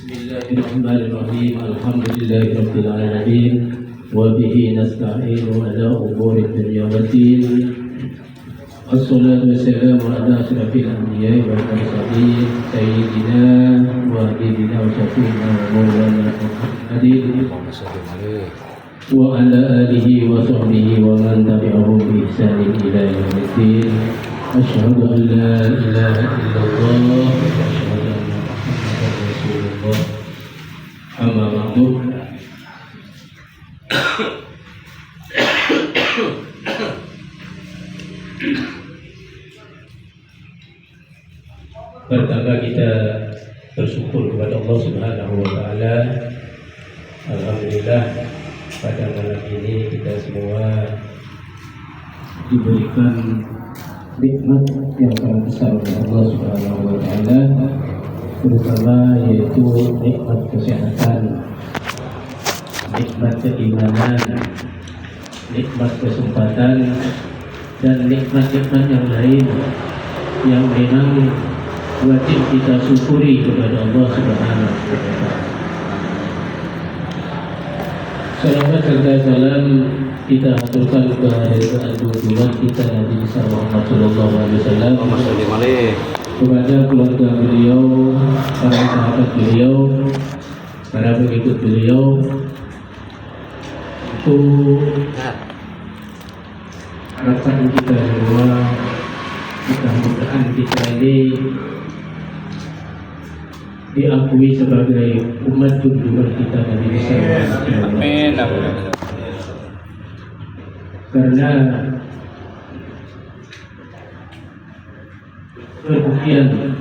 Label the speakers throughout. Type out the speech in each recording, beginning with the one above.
Speaker 1: Bismillahirrahmanirrahim. Alhamdulillahirabbil alamin wa bihi nasta'inu ala umuri dunya waddin. Wassalatu wassalamu ala asyrafil anbiya'i wal mursalin sayyidina wa habibina wa syafi'ina wa maulana Muhammadin wa ala alihi wa sahbihi wa man tabi'ahum bi ihsanin ila yaumiddin. Asyhadu an la ilaha illallah wa asyhadu anna Muhammadar Rasulullah. Amma ba'du. Pertama kita bersyukur kepada Allah Subhanahu wa taala. Alhamdulillah pada malam ini kita semua diberikan nikmat yang sangat besar oleh Allah Subhanahu wa taala, terutama yaitu nikmat kesehatan, nikmat keimanan, nikmat kesempatan, dan nikmat-nikmat yang lain yang memang wajib kita syukuri kepada Allah Subhanahu wa taala. Salawat serta salam kita haturkan kehadiran junjungan kita Nabi Muhammad sallallahu alaihi wasallam, kepada keluarga beliau, para sahabat beliau, para pengikut beliau, untuk harapan kita semua, mudah-mudahan kita ini diakui sebagai umat junjungan kita Nabi Muhammad.
Speaker 2: Amin.
Speaker 1: Karena kerugian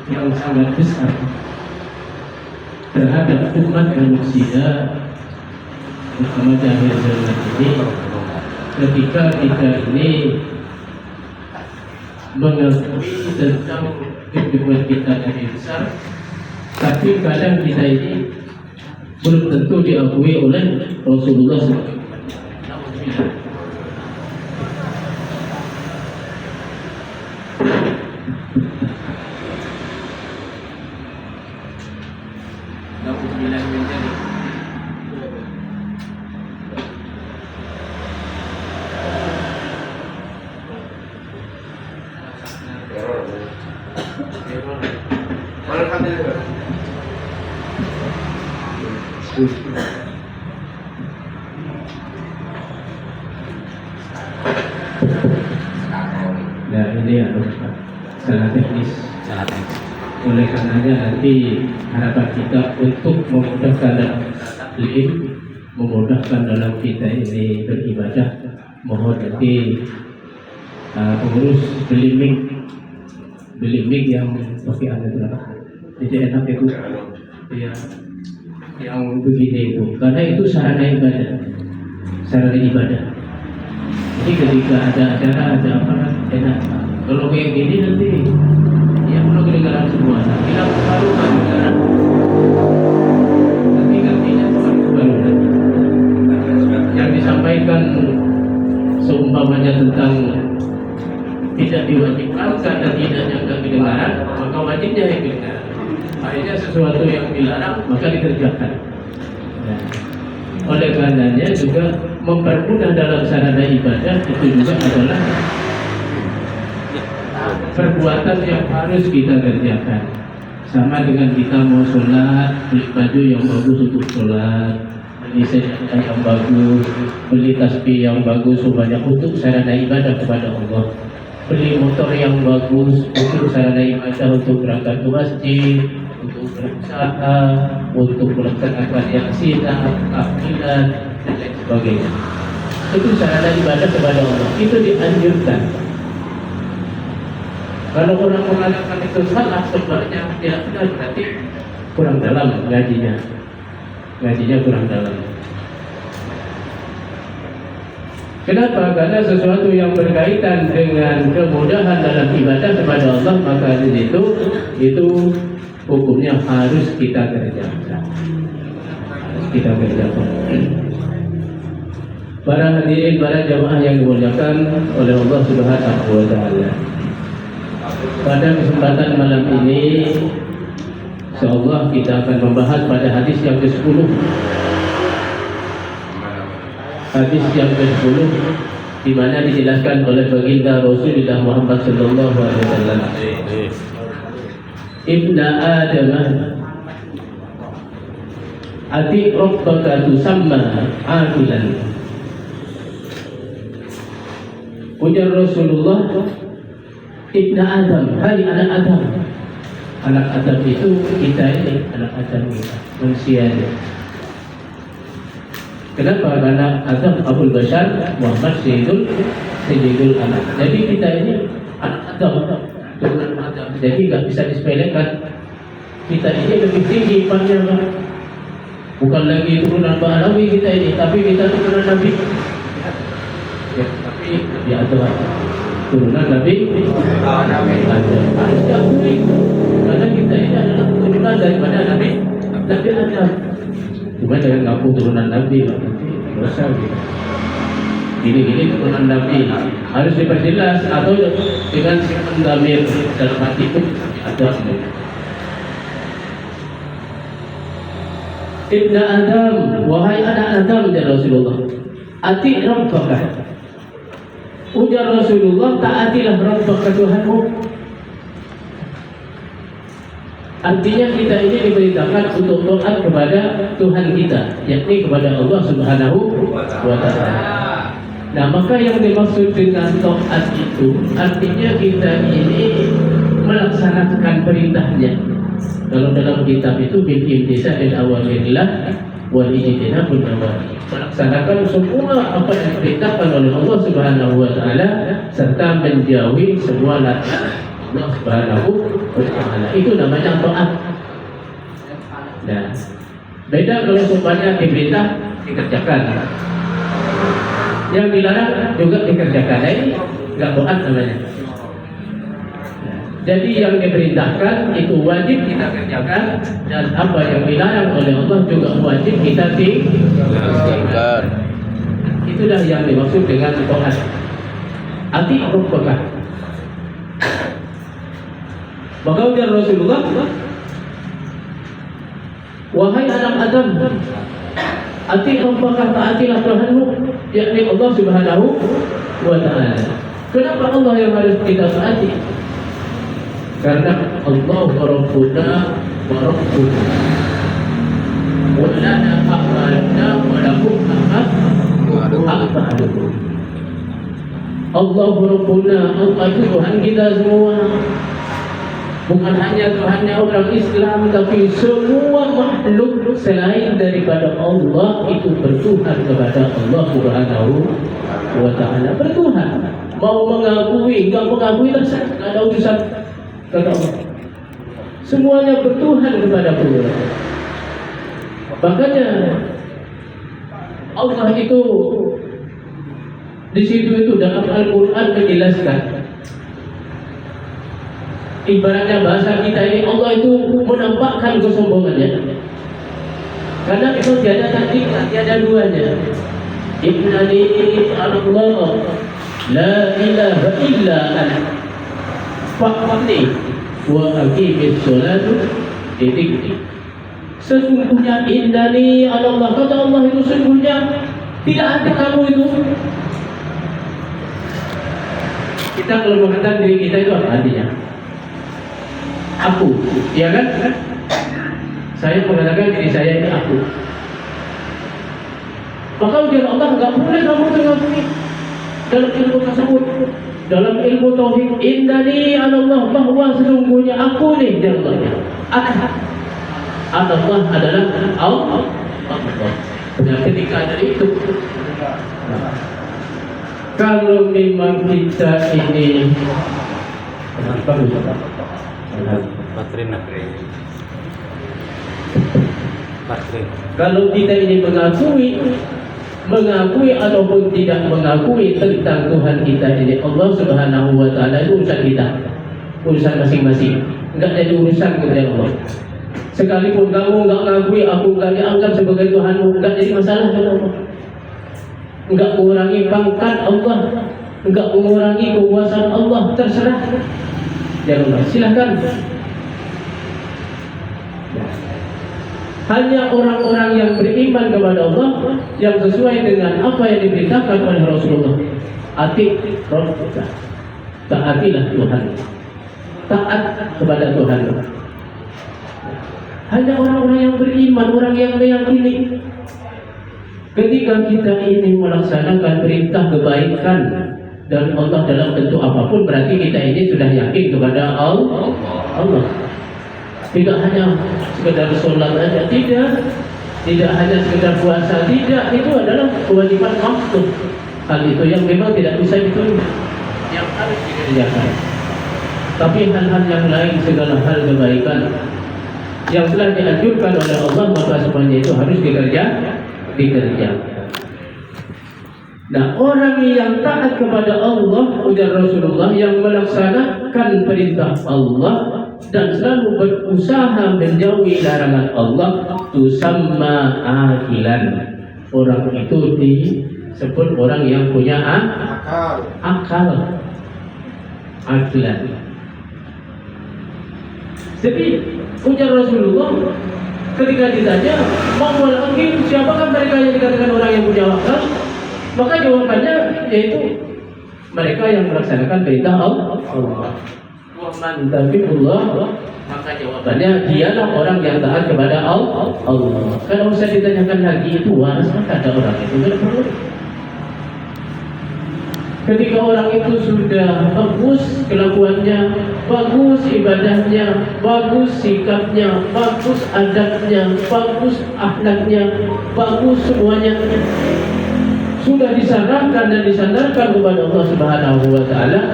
Speaker 1: yang sangat besar terhadap umat manusia, terutama di akhir zaman ini, ketika kita ini mengakui tentang junjungan kita Nabi besar, tapi kadang kita ini belum tentu diakui oleh Rasulullah SAW. Nah ini salah teknis. Oleh karenanya nanti harapan kita untuk memudahkan dalam taklim, memudahkan dalam kita ini beribadah, mohon nanti pengurus beli mic yang pakai anda berapa? Jadi enak itu, ya, yang begini itu, karena itu sarana ibadah. Jadi ketika ada acara, ada apa, enak. Kalau kayak gini nanti ya perlu kedengaran semua. Kita baru kedengaran. Nanti gantinya baru nanti. Yang disampaikan seumpamanya tentang tidak diwajibkan karena tidaknya kedengaran, maka wajibnya yang kedengaran. Akhirnya sesuatu yang dilarang maka dikerjakan. Nah, oleh karenanya juga mempermudah dalam sarana ibadah itu juga adalah perbuatan yang harus kita kerjakan. Sama dengan kita mau sholat, beli baju yang bagus untuk sholat, beli sejadah yang bagus, beli tasbih yang bagus sebanyak untuk sarana ibadah kepada Allah, beli motor yang bagus untuk sarana ibadah, untuk berangkat ke masjid, untuk berusaha, untuk melaksanakan yang sinar, tahlilan, dan lain sebagainya. Itu sarana ibadah kepada Allah, itu dianjurkan. Kalau orang mengatakan itu salah, sebenarnya tidak benar, berarti kurang dalam gajinya kurang dalam. Kenapa? Karena sesuatu yang berkaitan dengan kemudahan dalam ibadah kepada Allah, maka di situ itu hukumnya harus kita kerjakan. Para hadirin, para jamaah yang dimuliakan oleh Allah Subhanahu wa taala. Pada kesempatan malam ini Insyaallah kita akan membahas pada hadis yang ke-10. Hadis yang ke-10 di mana dijelaskan oleh baginda Rasulullah Muhammad sallallahu alaihi wasallam. Ibna Adam ati rabbaka tusamma aqilan. Ujar Rasulullah, Ibna Adam, hai anak Adam. Anak Adam itu kita ini, anak Adam kita, manusia ini. Kenapa? Karena Adam Abul Bashar, Muhammad Sayyidul anak. Jadi kita ini anak Adam, turunan Adam. Jadi nggak bisa disepelekan. Kita ini lebih tinggi panjang. Bukan lagi turunan Ba'alawi kita ini, tapi kita turunan Nabi. Ya, tapi Nabi Adam, turunan Nabi Adam. Harus diakui, karena kita ini adalah turunan daripada Nabi Adam. Bukan dengan ngaku turunan Nabi, dosa gitu. Gini turunan Nabi harus diperjelas, atau dengan mendamir dalam hati itu ada. Ibna Adam, wahai anak Adam, ya Rasulullah, ati rabbaka. Ujar Rasulullah, taatilah rabbaka Tuhanmu. Artinya kita ini diberitakan untuk taat kepada Tuhan kita, yakni kepada Allah Subhanahu wa Ta'ala. Nah, maka yang dimaksud dengan taat itu artinya kita ini melaksanakan perintahnya. Kalau dalam kitab itu bil imtisal awamirillah wal ijtinabun nawahi. Melaksanakan semua apa yang diperintahkan oleh Allah Subhanahu wa Ta'ala serta menjauhi semua larangan Allah Subhanahu wa Ta'ala. Itu namanya taat. Nah, beda kalau semuanya diperintah dikerjakan, yang dilarang juga dikerjakan. Nah, ini nggak taat namanya. Jadi yang diperintahkan itu wajib kita kerjakan, dan apa yang dilarang oleh Allah juga wajib kita tinggalkan. Itulah yang dimaksud dengan taat. Ati rabbaka. Maka ujar Rasulullah, wahai anak Adam, ati rabbaka, taatilah Tuhanmu, yakni Allah Subhanahu wa Ta'ala. Kenapa Allah yang harus kita taati? Karena Allah Rabbuna wa Rabbuna wa lana a'maluna wa lakum a'malukum. Allah Rabbuna, Allah itu Tuhan kita semua. Bukan hanya Tuhannya orang Islam, tapi semua makhluk selain daripada Allah itu bertuhan kepada Allah Subhanahu wa Ta'ala. Bertuhan. Mau mengakui, enggak mengakui, terserah, enggak ada urusan. Semuanya bertuhan kepada Allah. Makanya Allah itu di situ itu dalam Al-Quran menjelaskan, ibaratnya bahasa kita ini, Allah itu menampakkan kesombongannya. Karena itu tiada tandingan, tiada duanya. Innani Allah la ilaha illa ana fa'budu wa aqimis sholata lidikri. Sesungguhnya innani Allah, kata Allah itu sesungguhnya tidak ada kamu itu. Kita kalau mengatakan diri kita itu apa artinya? Aku, ya kan? Saya mengatakan diri saya ini aku. Maka ujian Allah enggak boleh kamu mengakui dalam ilmu tersebut. Dalam ilmu tauhid, innani Allah, bahwa sesungguhnya aku nih Allah. Allah adalah Allah. Dan ketika ada itu, kalau memang kita ini kalau kita ini mengakui ataupun tidak mengakui tentang Tuhan kita ini Allah Subhanahu wa Ta'ala, itu urusan kita, urusan masing-masing, enggak jadi urusan kepada Allah. Sekalipun kamu enggak mengakui, aku enggak dianggap sebagai Tuhanmu, enggak jadi masalah kepada Allah. Enggak mengurangi pangkat Allah, enggak mengurangi kekuasaan Allah, terserah. Ya Allah, silakan. Hanya orang-orang yang beriman kepada Allah yang sesuai dengan apa yang diberitakan oleh Rasulullah. Ati Rabbika, taatilah Tuhan, taat kepada Tuhan. Hanya orang-orang yang beriman, orang yang meyakini. Ketika kita ini melaksanakan perintah kebaikan dari Allah dalam bentuk apapun, berarti kita ini sudah yakin kepada Allah. Tidak hanya sekedar sholat saja, tidak hanya sekedar puasa, tidak. Itu adalah kewajiban makhluk. Hal itu yang memang tidak bisa ditunda, yang harus dikerjakan. Tapi hal-hal yang lain, segala hal kebaikan yang telah dianjurkan oleh Allah, maka semuanya itu harus dikerjakan. Nah, orang yang taat kepada Allah, ujar Rasulullah, yang melaksanakan perintah Allah dan selalu berusaha menjauhi larangan Allah, tusamma akilan. Orang itu disebut orang yang punya akal. Akilan. Jadi ujar Rasulullah ketika ditanya, "Ma'wal akil, siapakah mereka yang dikatakan orang yang punya akal?" Maka jawabannya yaitu mereka yang melaksanakan perintah Allah. Wa man tabi'ullah, maka jawabannya dialah orang yang taat kepada Allah. Kalau usah ditanyakan lagi itu waras, maka ada orang itu tidak perlu. Ketika orang itu sudah bagus kelakuannya, bagus ibadahnya, bagus sikapnya, bagus adabnya, bagus akhlaknya, bagus semuanya, sudah disarankan dan disandarkan kepada Allah Subhanahu wa taala,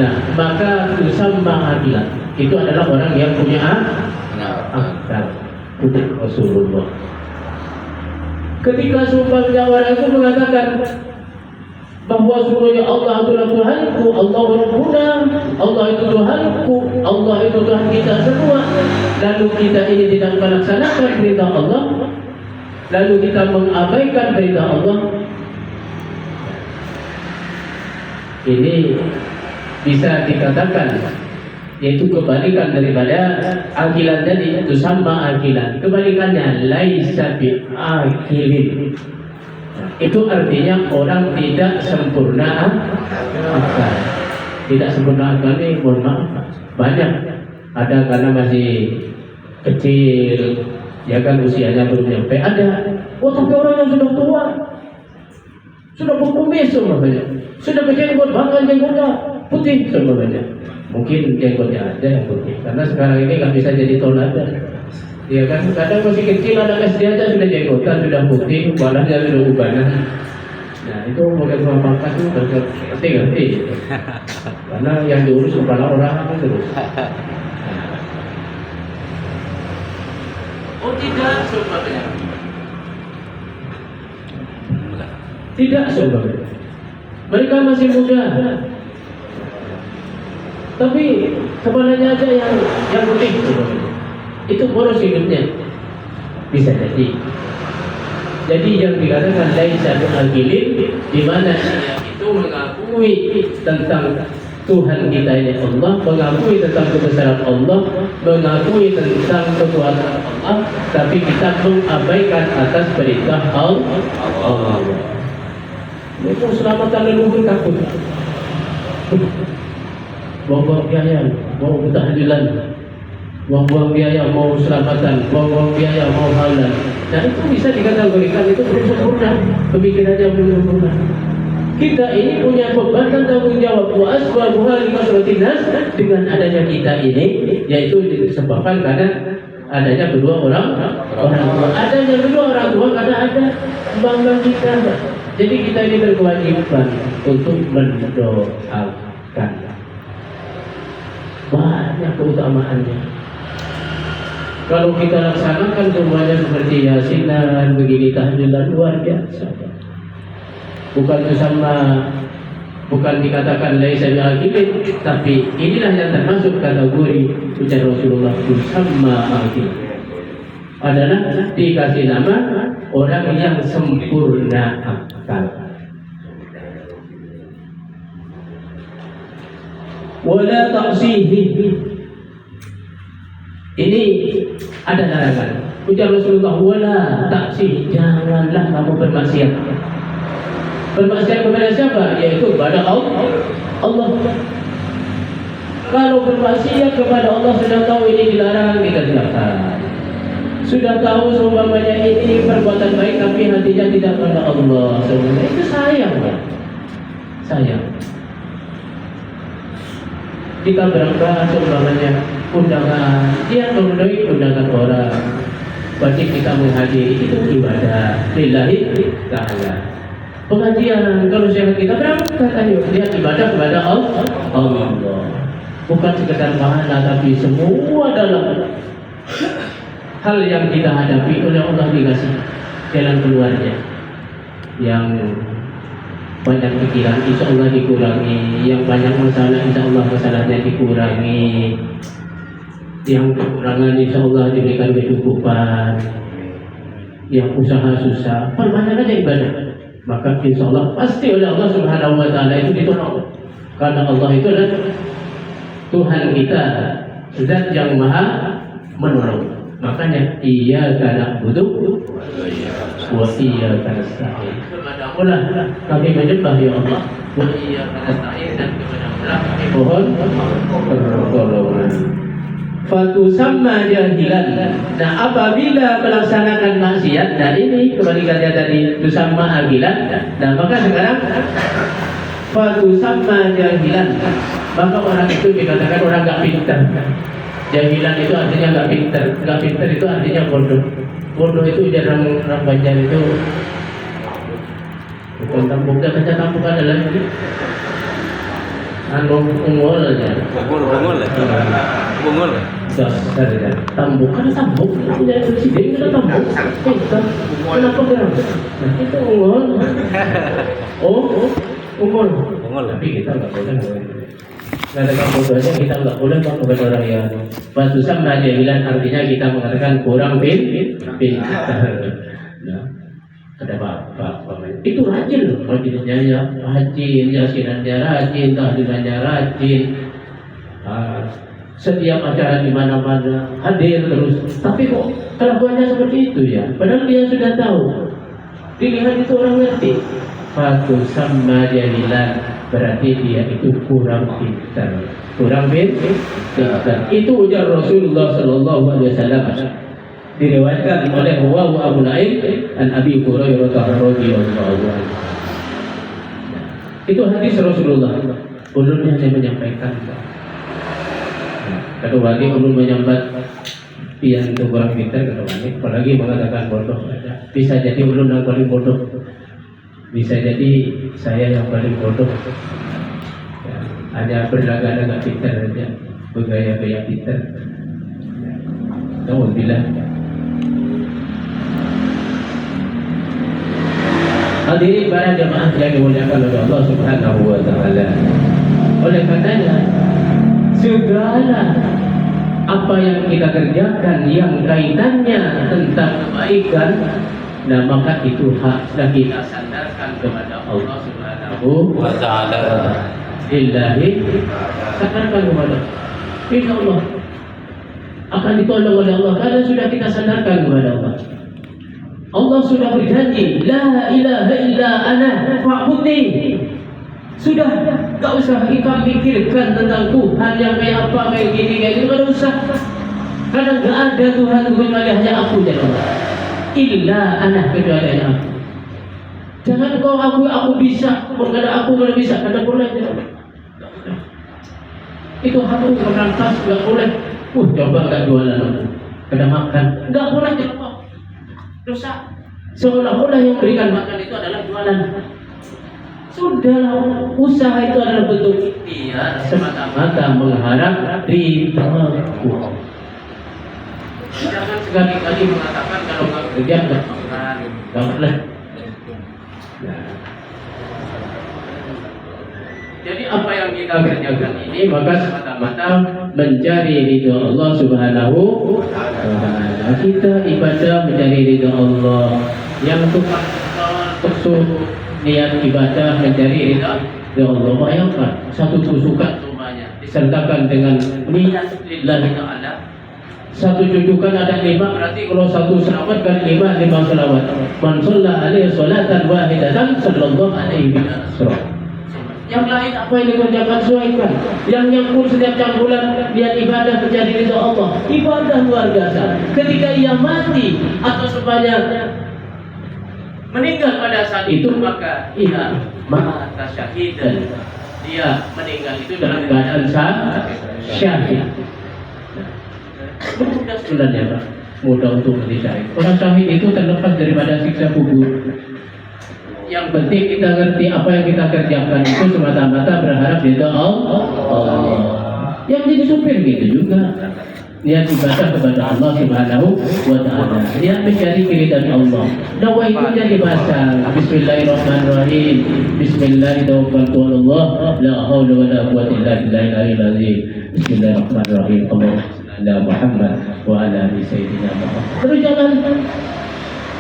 Speaker 1: nah maka tusamma akilan. Itu adalah orang yang punya akal. Udah Rasulullah. Ketika sumpahnya orang itu mengatakan bahwa semuanya Allah adalah Tuhanku, Allah Rabbuna, Allah itu Tuhanku, Allah itu Tuhan kita semua, lalu kita ini tidak melaksanakan perintah Allah, lalu kita mengabaikan perintah Allah, ini bisa dikatakan yaitu kebalikan daripada akilan tadi. Itu sama akilan, kebalikannya laisa bi akilin. Itu artinya orang tidak sempurna akal. Tidak sempurna akal ini, mohon maaf, banyak. Ada karena masih kecil, ya kan, usianya belum nyampe. Ada, tapi orang yang sudah tua, sudah berkumis semuanya, sudah berjenggot, bahkan jenggotnya putih semuanya. Mungkin jenggotnya ada yang putih, karena sekarang ini nggak bisa jadi toladan. Ya kan, kadang masih kecil anak SD aja sudah jenggotan, sudah putih, kepalanya sudah ubanan. Nah itu model pangkat itu ngerti gitu. Karena yang diurus kepala orang apa terus. Oh tidak sebabnya. Tidak sebabnya. Mereka masih muda, tapi kepalanya aja yang putih sebabnya. Itu poros hidupnya, bisa jadi. Jadi yang dikatakan laisa bi'aqilin, di mana dia itu mengakui tentang Tuhan kita ini Allah, mengakui tentang kebesaran Allah, mengakui tentang kekuasaan Allah, tapi kita mengabaikan atas perintah Allah. Itu selamatan leluhur takut. Buang-buang biaya, mau bertahlilan, buang-buang biaya mau selamatan, buang-buang biaya mau halal. Nah itu bisa dikategorikan itu belum sempurna, pemikirannya belum sempurna. Kita ini punya beban dan tanggung jawab. Wa asbabuha limasratin nas, dengan adanya kita ini, yaitu disebabkan karena adanya kedua orang tua. Adanya kedua orang tua karena ada bangga kita. Jadi kita ini berkewajiban untuk mendoakan. Banyak keutamaannya. Kalau kita laksanakan semuanya seperti yasinan, begini tahlilan, luar biasa. Bukan dikatakan laisa bi'aqilin, tapi inilah yang termasuk kategori ujar Rasulullah sama akil. Adalah dikasih nama orang yang sempurna akal. Wala taqsihi. Ini ada larangan. Ujar Rasulullah, wala taksi, janganlah kamu bermaksiat. Bermaksiat kepada siapa? Yaitu kepada Allah. Kalau bermaksiat kepada Allah sudah tahu ini dilarang, dikerjakan. Sudah tahu seumpamanya ini perbuatan baik tapi hatinya tidak kepada Allah, sebenarnya itu sayang, ya. Sayang. Kita berangkat seumpamanya undangan, dia memenuhi undangan orang, wajib kita menghadiri, itu ibadah lillahi ta'ala. Pengajian, kalau sehat kita berangkat, ayo lihat ibadah kepada Allah. Bukan sekedar pahala, tapi semua dalam hal yang kita hadapi oleh Allah dikasih jalan keluarnya. Yang banyak pikiran, insya Allah dikurangi. Yang banyak masalah, insya Allah masalahnya dikurangi. Yang kekurangan, insya Allah diberikan kecukupan. Yang usaha susah, perbanyak aja ibadah. Maka insya Allah pasti oleh Allah Subhanahu Wa Taala itu ditolong. Karena Allah itu adalah Tuhan kita, Zat yang Maha Menolong. Makanya iyyaka na'budu wa iyyaka nasta'in. Kepadamulah kami menyembah ya Allah, wa iyyaka nasta'in, dan kepadamulah kami mohon pertolongan. Fatusamma jahilan. Nah, apabila melaksanakan maksiat, nah ini kebalikannya tadi tusamma agilan. Nah, maka sekarang fatusamma jahilan, maka orang itu dikatakan orang gak pintar. Jahilan itu artinya gak pintar. Gak pintar itu artinya bodoh. Bodoh itu jarang orang Banjar itu bukan tambuk, gak baca tambuk adalah ini ungol aja. Bungul. Dasar ya. Tambuk kan tambuk. Jadi presiden kita tambuk. Kita kenapa geram? Nah, itu ungol. Ungol. Tapi kita nggak boleh. Mengatakan bodohnya kita nggak boleh kepada orang yang batusan jahilan, artinya kita mengatakan kurang pintar. Nah, ada apa itu rajin loh, rajinnya ya rajin, yasinannya rajin, tahlilannya rajin, setiap acara di mana-mana hadir terus. Tapi kok kelakuannya seperti itu ya? Padahal dia sudah tahu. Dilihat itu orang ngerti. Fatu sama jahilan, berarti dia itu kurang pintar. Kurang pintar. Itu ujar Rasulullah Sallallahu Alaihi Wasallam. Diriwayatkan oleh Abu Naim an Abi Hurairah radhiyallahu anhu. Itu hadis Rasulullah. Ulun yang menyampaikan. Kedua lagi ulun menyambat pian itu kurang pintar, kedua lagi apalagi mengatakan bodoh. Bisa jadi ulun yang paling bodoh. Bisa jadi saya yang paling bodoh. Ya, hanya berlagak-lagak pintar saja, bergaya-gaya pintar. Alhamdulillah. Hadirin para jemaah yang dimuliakan oleh Allah Subhanahu wa taala. Oleh karenanya segala apa yang kita kerjakan yang kaitannya tentang kebaikan, nah maka itu hak dan kita sandarkan kepada Allah Subhanahu wa taala. Lillahi, sandarkan kepada insya Allah akan ditolong oleh Allah karena sudah kita sandarkan kepada Allah. Allah sudah berjanji, la ilaha illa ana fa'budni. Sudah, gak usah ikam pikirkan tentang Tuhan yang kayak apa, kayak gini, kayak gitu, gak usah. Karena gak ada Tuhan kecuali hanya aku dan Allah. Illa ana, kecuali hanya aku. Jangan kau aku bisa, karena aku gak bisa, karena boleh. Itu aku merantas, gak boleh. Coba gak jualan aku, kena makan, gak boleh coba. Dosa. Seolah-olah yang berikan makan itu adalah jualan. Sudahlah, usaha itu adalah bentuk ikhtiar semata-mata mengharap ridhoku. Jangan sekali-kali mengatakan kalau nggak kerja nggak makan, nggak boleh. Jadi apa yang kita kerjakan ini maka semata-mata mencari ridho Allah Subhanahu wa taala. Kita ibadah mencari ridho Allah. Yang untuk niat ibadah mencari ridho Allah. Bayangkan satu tusukan semuanya disertakan dengan niat lillahi ta'ala. Satu jujukan ada 5, berarti kalau satu selawat kan 5 selawat. Man shalla alaihi sholatan wahidatan sallallahu alaihi wasallam. Yang lain apa yang dikerjakan sesuaikan. Yang nyambung setiap campuran dia ibadah menjadi ridha Allah. Ibadah luar biasa. Ketika ia mati atau sebanyak meninggal pada saat itu, maka ia mata syahidan. Dia meninggal itu dalam keadaan syahid. Mudah sebenarnya Pak, mudah untuk menjadi syahid. Orang syahid itu terlepas daripada siksa kubur. Yang penting kita ngerti apa yang kita kerjakan itu semata-mata berharap ridha Allah. Yang jadi supir gitu juga. Dia ibadah kepada Allah Subhanahu wa taala. Dia mencari keridhaan Allah. Dakwah itu jadi bahasa Bismillahirrahmanirrahim. Bismillahirrahmanirrahim. La haula wala quwwata illa billahil azim. Bismillahirrahmanirrahim. Allahumma Muhammad wa ala ali sayyidina Muhammad. Terus jangan,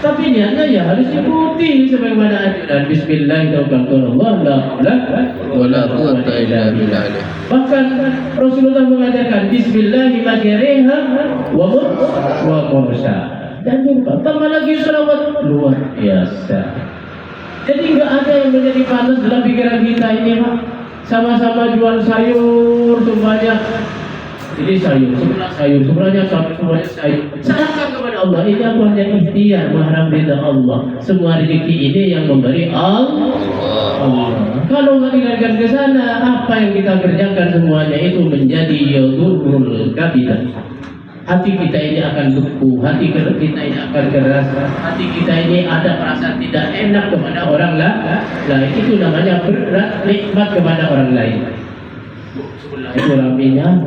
Speaker 1: tapi niatnya ya harus ikuti sebagaimana anjuran Bismillahirrahmanirrahim. La haula wala quwwata illa billah. Bahkan Rasulullah mengatakan Bismillahirrahmanirrahim wa mursa. Dan juga tambah lagi selawat luar biasa. Jadi nggak ada yang menjadi panas dalam pikiran kita ini Pak. Sama-sama jual sayur semuanya. Ini sayur, sebelah sayur, sebelahnya semuanya sayur. Serahkan kepada Allah. Ini aku hanya ikhtiar mengharap ridha Allah. Semua rezeki ini yang memberi Allah. Kalau nggak dilakukan ke sana, apa yang kita kerjakan semuanya itu menjadi yadurul kabidah. Hati kita ini akan beku, hati kita ini akan keras, hati kita ini ada perasaan tidak enak kepada orang lain. Itu namanya berat nikmat kepada orang lain. Itu raminya.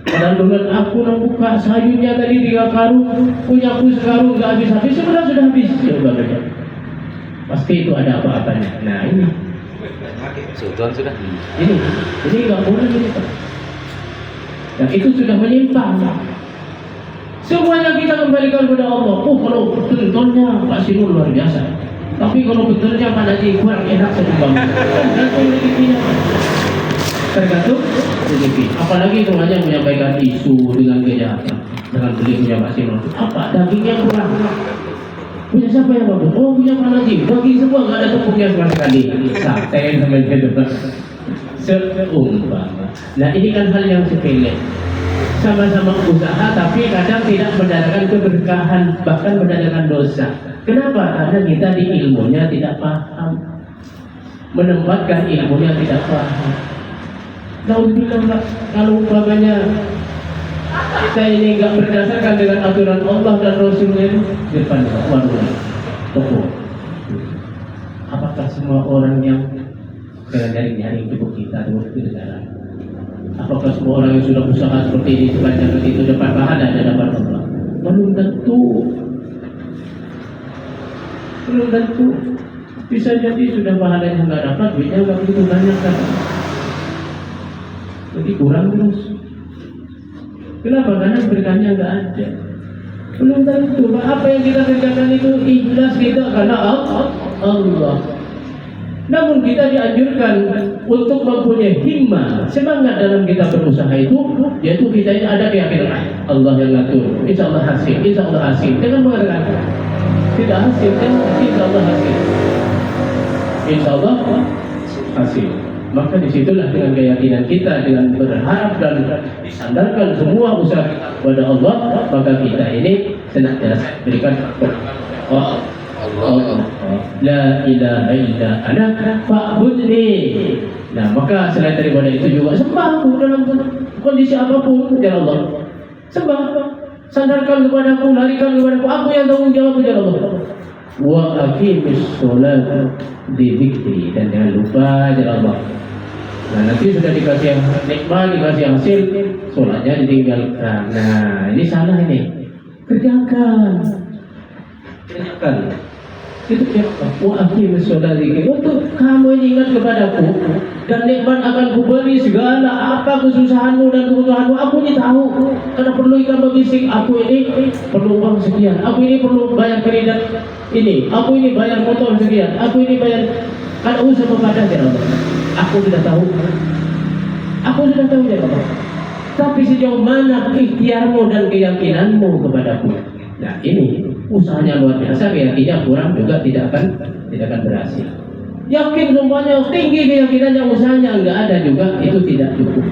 Speaker 1: Padahal dengan aku buka sayurnya tadi 3 karung, punya aku sekarung nggak habis-habis, sebenarnya sudah habis. Coba baca. Pasti itu ada apa-apanya. Nah ini.
Speaker 2: Sultan sudah.
Speaker 1: Ini nggak boleh ini Pak. Dan itu sudah menyimpang. Semuanya kita kembalikan kepada Allah. Oh kalau betulnya Pak Sinul luar biasa. Tapi kalau betulnya Pak Haji kurang enak seimbang. Tergantung rezeki. Apalagi semuanya menyampaikan isu dengan kejahatan, dengan beli punya Pak Sinul. Apa dagingnya kurang? Punya siapa yang bagus? Oh punya Pak Haji. Daging semua nggak ada tepungnya sama sekali. Sate sampai gitu. Seumpama. Nah ini kan hal yang sepele. Sama-sama usaha tapi kadang tidak mendatangkan keberkahan, bahkan mendatangkan dosa. Kenapa? Karena kita di ilmunya tidak paham, menempatkan ilmunya tidak paham. Kalau umpamanya kita ini nggak berdasarkan dengan aturan Allah dan Rasulnya itu depan warung toko. Apakah semua orang yang nyari cukup kita itu negara? Apakah semua orang yang sudah usaha seperti ini sepanjang itu dapat pahala dan dapat Allah? Belum tentu. Bisa jadi sudah pahalanya nggak dapat, duitnya nggak begitu banyak kan? Jadi kurang terus. Kenapa? Karena berkahnya nggak ada. Belum tentu. Apa yang kita kerjakan itu ikhlas kita karena Allah. Namun kita dianjurkan untuk mempunyai himmah, semangat dalam kita berusaha itu, yaitu kita ini ada keyakinan Allah yang ngatur. Insya Allah hasil, insya Allah hasil. Dengan mengatakan tidak hasil, kan insya Allah hasil. Insya Allah hasil. Maka disitulah dengan keyakinan kita, dengan berharap dan disandarkan semua usaha kita kepada Allah, maka kita ini senantiasa berikan Allah. La ilaha illa ana fa'budni. Nah, maka selain daripada itu juga sembah dalam kondisi apapun kepada Allah. Sembah, sandarkan kepadaku, larikan kepadaku, aku yang tanggung jawab kepada Allah. Wa aqimis sholat di dzikri, dan jangan lupa kepada Allah. Nah, nanti sudah dikasih yang nikmat, dikasih hasil, sholatnya ditinggalkan. Nah, ini salah ini. Kerjakan. Itu akhir saudari untuk kamu ingat kepadaku dan nikmat akan kuberi segala apa kesusahanmu dan kebutuhanmu. Aku ini tahu karena perlu ikan berbisik. Aku ini perlu uang sekian. Aku ini perlu bayar kredit ini. Aku ini bayar motor sekian. Aku ini bayar. Kalau usaha kepada Allah. Aku sudah tahu. Ya Allah. Tapi sejauh mana ikhtiarmu dan keyakinanmu kepadaku? Nah ini usahanya luar biasa, keyakinannya kurang juga tidak akan berhasil. Yakin semuanya tinggi keyakinannya, usahanya enggak ada juga, itu tidak cukup.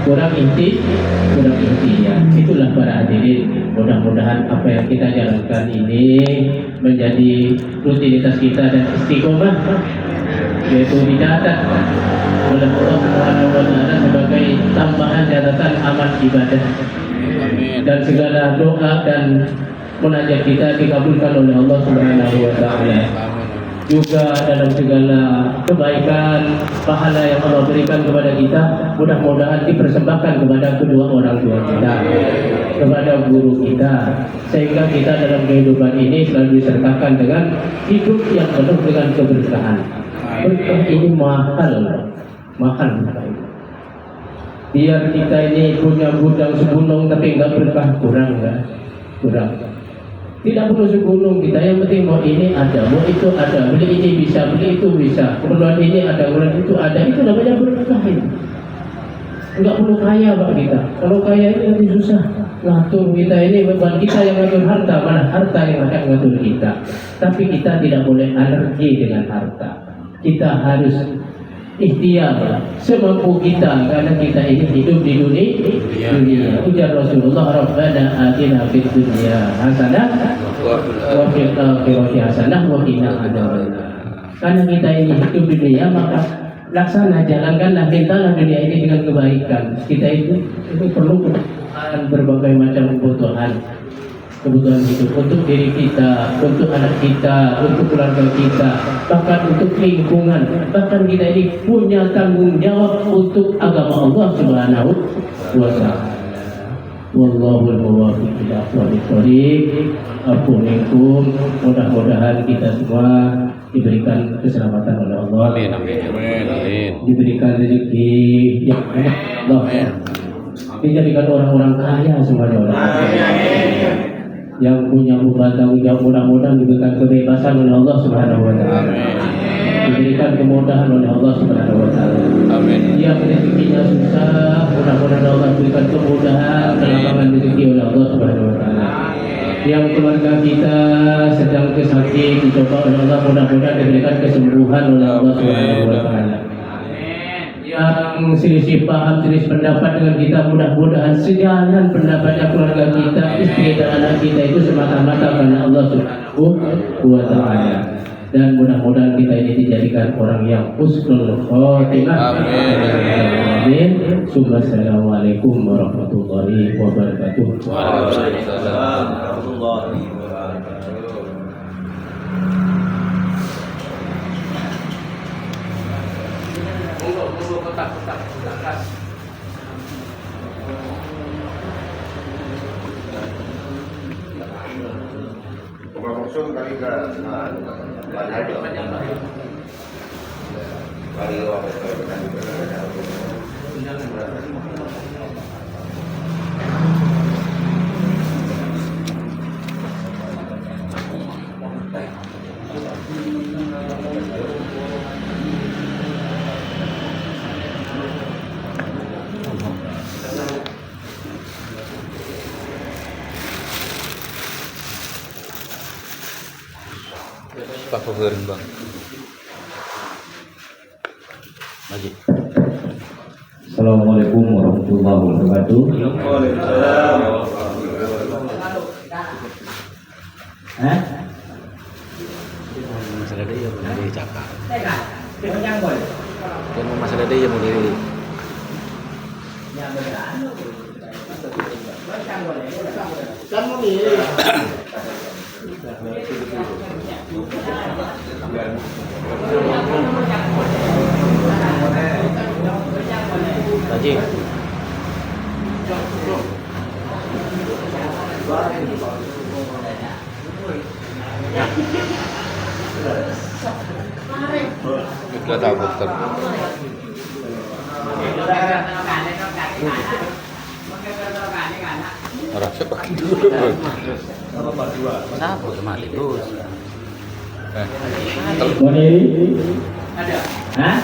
Speaker 1: Kurang ikhtiar. Itulah para hadirin. Mudah-mudahan apa yang kita jalankan ini menjadi rutinitas kita dan istiqomah, yaitu dicatat oleh Allah Subhanahu wa taala sebagai tambahan catatan amal ibadah. Dan segala doa dan munajat kita dikabulkan oleh Allah Subhanahu wa taala. Juga dalam segala kebaikan pahala yang Allah berikan kepada kita, mudah-mudahan dipersembahkan kepada kedua orang tua kita, kepada guru kita, sehingga kita dalam kehidupan ini selalu disertakan dengan hidup yang penuh dengan keberkahan. Berkah ini mahal. Biar kita ini punya gudang segunung tapi enggak berkah, kurang. Tidak perlu segunung kita, yang penting mau ini ada, mau itu ada, beli ini bisa, beli itu bisa, keperluan ini ada, keperluan itu ada, itu namanya berkah ini. Enggak perlu kaya Pak kita, kalau kaya ini lebih susah ngatur kita ini, beban kita yang ngatur harta, malah harta yang akan ngatur kita. Tapi kita tidak boleh alergi dengan harta, kita harus ikhtiar semampu kita, karena kita ini hidup di dunia. Ujar Rasulullah, Rabbana atina fid dunya hasanah wa fil akhirati hasanah wa qina adzabannar. Karena kita ini hidup di dunia, maka laksana, jalankanlah, mintalah dunia ini dengan kebaikan. Kita itu perlu berbagai macam kebutuhan hidup untuk diri kita, untuk anak kita, untuk keluarga kita, bahkan untuk lingkungan. Bahkan kita ini punya tanggung jawab untuk agama Allah Subhanahu wa taala. Wallahul muwaffiq ila aqwamit thoriq. Assalamualaikum. Mudah-mudahan kita semua diberikan keselamatan oleh Allah.
Speaker 2: Amin.
Speaker 1: Diberikan rezeki yang banyak Allah. Dijadikan orang-orang kaya semuanya oleh Allah. Yang punya beban tanggung jawab mudah-mudahan diberikan kebebasan oleh Allah Subhanahu wa taala. Diberikan kemudahan oleh Allah Subhanahu wa taala.
Speaker 2: Amin.
Speaker 1: Yang rezekinya susah, mudah-mudahan Allah berikan kemudahan, kelapangan rezeki oleh Allah Subhanahu wa taala. Yang keluarga kita sedang sakit dicoba oleh Allah, mudah-mudahan diberikan kesembuhan oleh Allah Subhanahu wa taala. Yang selisih paham, selisih pendapat dengan kita, mudah-mudahan sejalan pendapatnya keluarga kita, istri dan anak kita itu semata-mata karena Allah Subhanahu wa taala. Dan mudah-mudahan kita ini dijadikan orang yang husnul khotimah. Amin. Assalamualaikum warahmatullahi wabarakatuh.
Speaker 2: Waalaikumsalam warahmatullahi wabarakatuh. Kotak.
Speaker 3: Kosong kali ke
Speaker 2: Pak Fahrin Bang. Haji.
Speaker 4: Assalamualaikum warahmatullahi wabarakatuh.
Speaker 3: Waalaikumsalam.
Speaker 2: Masalah dia yang mau dicakap. Kan masalah dia yang mau diri. Haji. Kita tahu dokter. Orang sepak dulu. Sapu kemari terus.
Speaker 1: Ada? Hah?